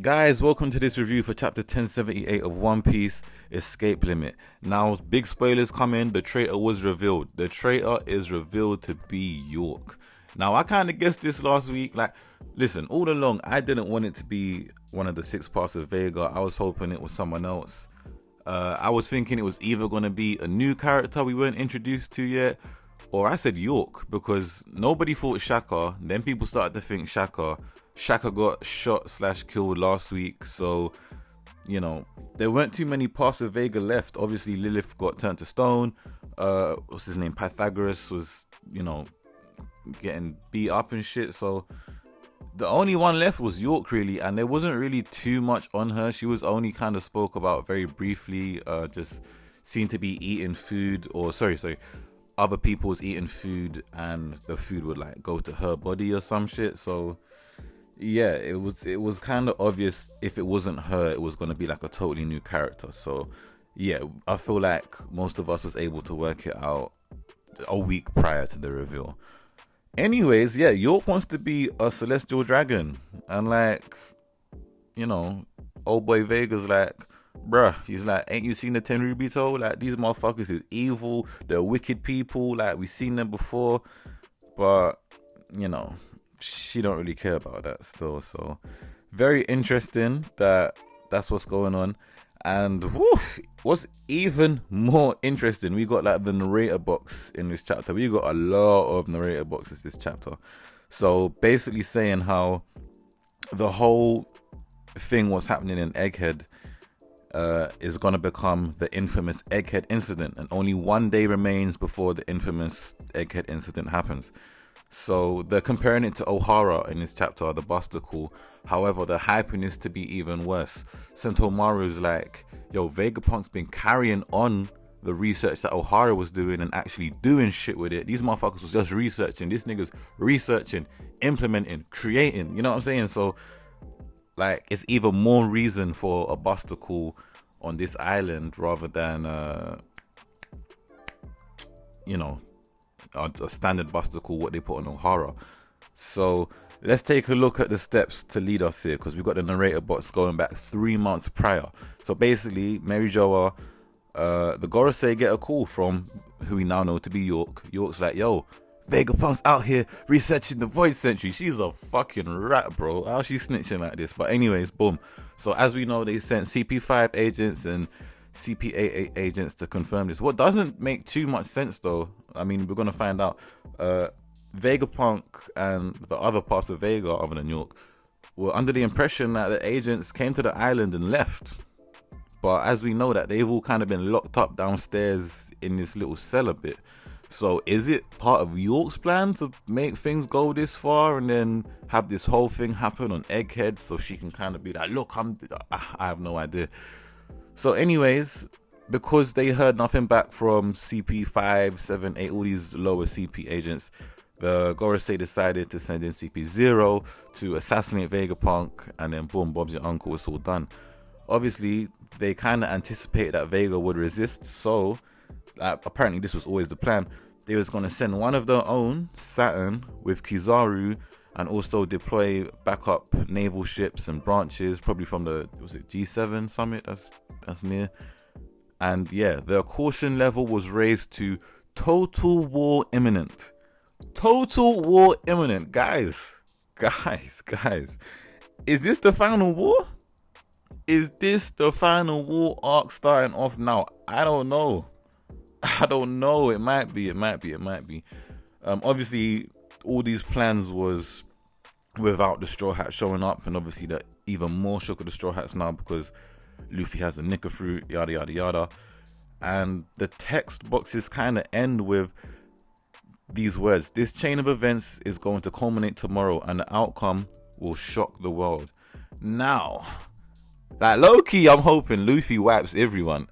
Guys, welcome to this review for chapter 1078 of One Piece Escape Limit. Now, big spoilers coming. The traitor was revealed. The traitor is revealed to be York. Now, I kind of guessed this last week. Like, listen, all along, I didn't want it to be one of the six parts of Vega. I was hoping it was someone else. I was thinking it was either going to be a new character we weren't introduced to yet, or I said York because nobody thought Shaka. Then people started to think Shaka. Shaka got shot/killed last week, so there weren't too many parts of Vega left. Obviously, Lilith got turned to stone. What's his name? Pythagoras was getting beat up and shit. So the only one left was York, really, and there wasn't really too much on her. She was only kind of spoke about very briefly. Just seemed to be eating food, or sorry, other people was eating food, and the food would like go to her body or some shit. So yeah, it was kind of obvious if it wasn't her, it was going to be like a totally new character. So yeah, I feel like most of us was able to work it out a week prior to the reveal. Anyways, yeah, York wants to be a celestial dragon, and old boy Vega's like, bruh, he's like, ain't you seen the Tenryubito? Like, these motherfuckers is evil, they're wicked people, like, we seen them before, but she don't really care about that still. So very interesting that's what's going on. And what's even more interesting, we got like the narrator box in this chapter. We got a lot of narrator boxes this chapter. So basically saying how the whole thing, what's happening in Egghead, is going to become the infamous Egghead incident, and only one day remains before the infamous Egghead incident happens. So they're comparing it to Ohara in this chapter, the Busticle. However, the hyping is to be even worse. Sentomaru's like, yo, Vegapunk's been carrying on the research that Ohara was doing and actually doing shit with it. These motherfuckers was just researching. This nigga's researching, implementing, creating. You know what I'm saying? So like, it's even more reason for a Busticle on this island rather than a standard Busticle, what they put on Ohara. So let's take a look at the steps to lead us here, because we've got the narrator box going back 3 months prior. So basically, Mary Joa, the Gorosei get a call from who we now know to be York. York's like, yo, Vegapunk's out here researching the Void Century. She's a fucking rat, bro. How's she snitching like this? But anyways, boom. So as we know, they sent CP5 agents and CP8 agents to confirm this. What doesn't make too much sense, though, I mean, we're going to find out. Vegapunk and the other parts of Vega, other than York, were under the impression that the agents came to the island and left. But as we know, that they've all kind of been locked up downstairs in this little cell a bit. So is it part of York's plan to make things go this far and then have this whole thing happen on Egghead so she can kind of be like, look, I have no idea. So anyways, because they heard nothing back from CP5, 7, 8, all these lower CP agents, the Gorosei decided to send in CP0 to assassinate Vegapunk, and then boom, Bob's your uncle, it's all done. Obviously, they kind of anticipated that Vega would resist, so apparently this was always the plan. They was going to send one of their own, Saturn, with Kizaru, and also deploy backup naval ships and branches, probably from the, was it G7 summit that's near. And yeah, their caution level was raised to total war imminent. Total war imminent. Guys. Is this the final war? Is this the final war arc starting off now? I don't know. It might be. Obviously, all these plans was without the Straw Hat showing up, and obviously that even more shook of the Straw Hats now because Luffy has a Nika fruit, yada yada yada. And the text boxes kind of end with these words: this chain of events is going to culminate tomorrow, and the outcome will shock the world. Now, like low-key, I'm hoping Luffy wipes everyone.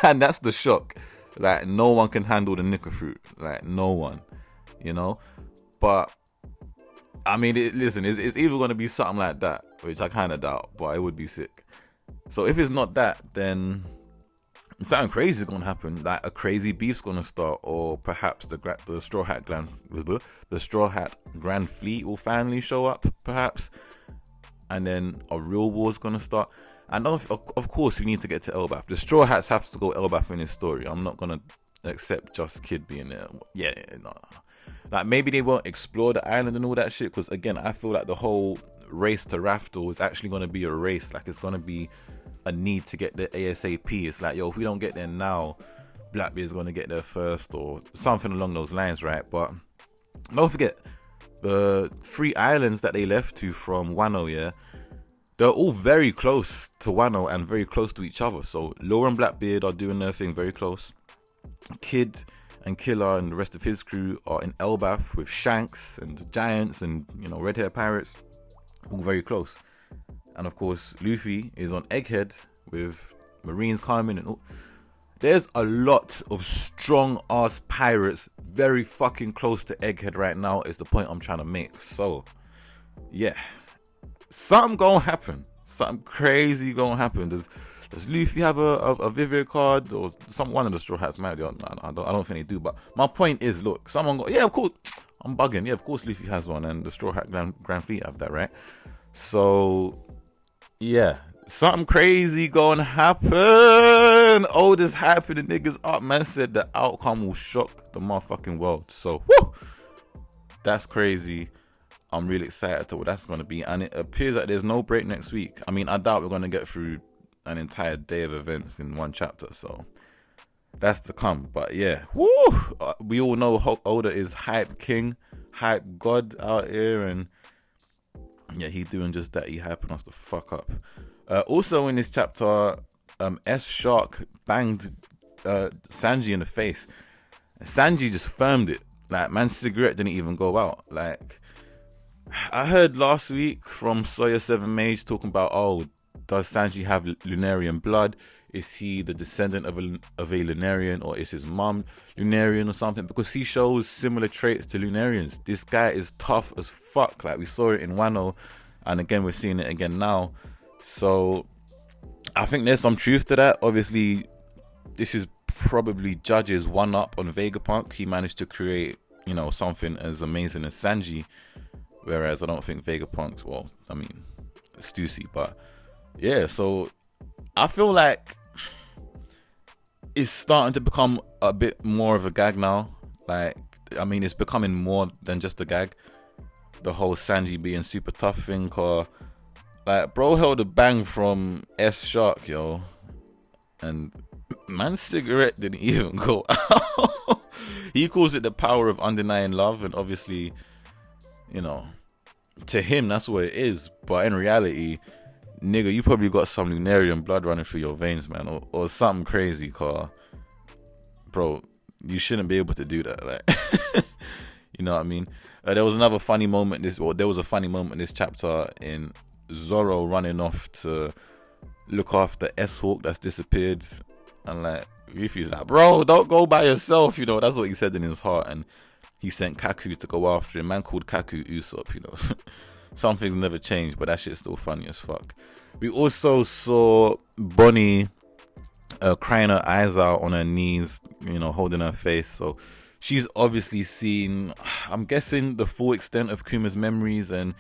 And that's the shock. Like, no one can handle the Nika fruit. Like, no one, But I mean, it's either going to be something like that, which I kind of doubt, but it would be sick. So if it's not that, then something crazy is going to happen. Like a crazy beef's going to start, or perhaps the Straw Hat Grand Fleet will finally show up, perhaps. and then a real war's gonna start. And of course, we need to get to Elbath. The Straw Hats have to go Elbath in this story. I'm not gonna accept just Kid being there. Yeah, no. Like, maybe they won't explore the island and all that shit, because again, I feel like the whole race to Raftel is actually gonna be a race. Like, it's gonna be a need to get there ASAP. It's like, yo, if we don't get there now, Blackbeard's gonna get there first, or something along those lines, right? But don't forget, the 3 islands that they left to from Wano, yeah, they're all very close to Wano and very close to each other. So Law and Blackbeard are doing their thing very close. Kid and Killer and the rest of his crew are in Elbath with Shanks and the Giants and, you know, red hair pirates, all very close. And of course, Luffy is on Egghead with Marines coming and all. There's a lot of strong ass pirates very fucking close to Egghead right now, is the point I'm trying to make. So, yeah, something gonna happen. Something crazy gonna happen. Does Luffy have a Vivier card, or one of the Straw Hats might? I don't think they do. But my point is, look, yeah, of course, I'm bugging. Yeah, of course Luffy has one, and the Straw Hat Grand Fleet have that, right? So, yeah, something crazy gonna happen. Oh, this happening, niggas up. Man said the outcome will shock the motherfucking world. So, whoo, that's crazy. I'm really excited to what that's gonna be, and it appears that there's no break next week. I mean, I doubt we're gonna get through an entire day of events in one chapter, so that's to come. But yeah, woo! We all know Oda is hype king, hype god out here, and yeah, he's doing just that. He hyping us the fuck up. Also in this chapter, S Shark banged Sanji in the face. Sanji just firmed it. Like, man's cigarette didn't even go out. Like, I heard last week from Sawyer 7 Mage talking about, oh, does Sanji have Lunarian blood? Is he the descendant of a Lunarian, or is his mom Lunarian or something? Because he shows similar traits to Lunarians. This guy is tough as fuck. Like, we saw it in Wano, and again, we're seeing it again now. So I think there's some truth to that. Obviously, this is probably Judge's one up on Vegapunk. He managed to create, you know, something as amazing as Sanji, whereas I don't think Vegapunk's, well, I mean, Stussy, but yeah, so I feel like it's starting to become a bit more of a gag now. Like, I mean, it's becoming more than just a gag. The whole Sanji being super tough thing, or like, bro held a bang from S Shark, yo, and man's cigarette didn't even go out. He calls it the power of undenying love, and obviously, you know, to him that's what it is. But in reality, nigga, you probably got some Lunarian blood running through your veins, man, or something crazy, car. Bro, you shouldn't be able to do that, like. You know what I mean? There was another funny moment. There was a funny moment in this chapter in Zoro running off to look after S-Hawk that's disappeared, and like, Luffy's like, bro, don't go by yourself, you know. That's what he said in his heart, and he sent Kaku to go after him. Man called Kaku Usopp, you know. Some things never change, but that shit's still funny as fuck. We also saw Bonnie crying her eyes out on her knees, you know, holding her face. So she's obviously seen, I'm guessing, the full extent of Kuma's memories, and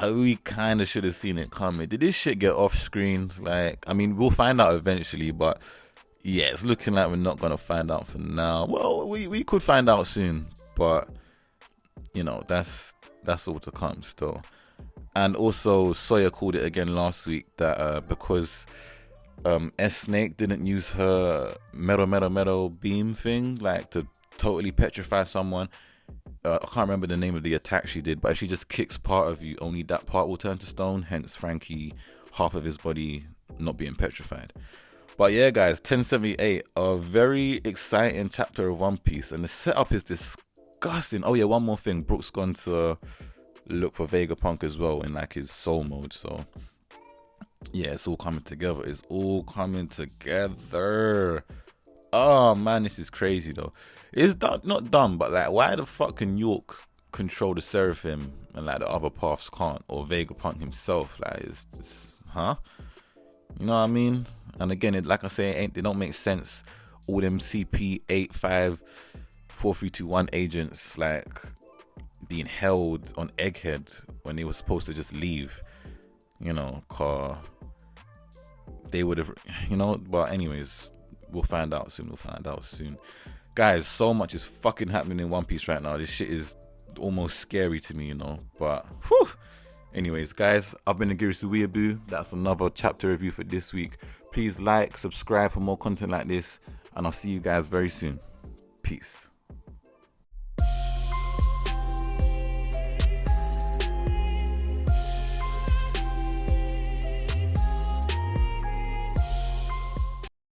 we kind of should have seen it coming. Did this shit get off screen? Like, I mean, we'll find out eventually, but yeah, it's looking like we're not gonna find out for now. Well, we could find out soon, but you know, that's all to come still. And also, Sawyer called it again last week that because S-Snake didn't use her metal beam thing, like, to totally petrify someone. I can't remember the name of the attack she did, but if she just kicks part of you, only that part will turn to stone. Hence Frankie, half of his body not being petrified. But yeah, guys, 1078, a very exciting chapter of One Piece, and the setup is disgusting. Oh yeah, one more thing, Brook's gone to look for Vegapunk as well in like his soul mode. So yeah, it's all coming together. It's all coming together. Oh man, this is crazy though. It's not dumb, but like, why the fuck can York control the Seraphim and like the other paths can't, or Vegapunk himself? Like, it's huh? You know what I mean? And again, like I say, they don't make sense. All them CP854321 agents like being held on Egghead when they were supposed to just leave. you know, car. They would have, you know. But anyways, we'll find out soon. Guys, so much is fucking happening in One Piece right now. This shit is almost scary to me, you know. But whew. Anyways, guys, I've been Agirisu Weeaboo. That's another chapter review for this week. Please like, subscribe for more content like this, and I'll see you guys very soon. Peace.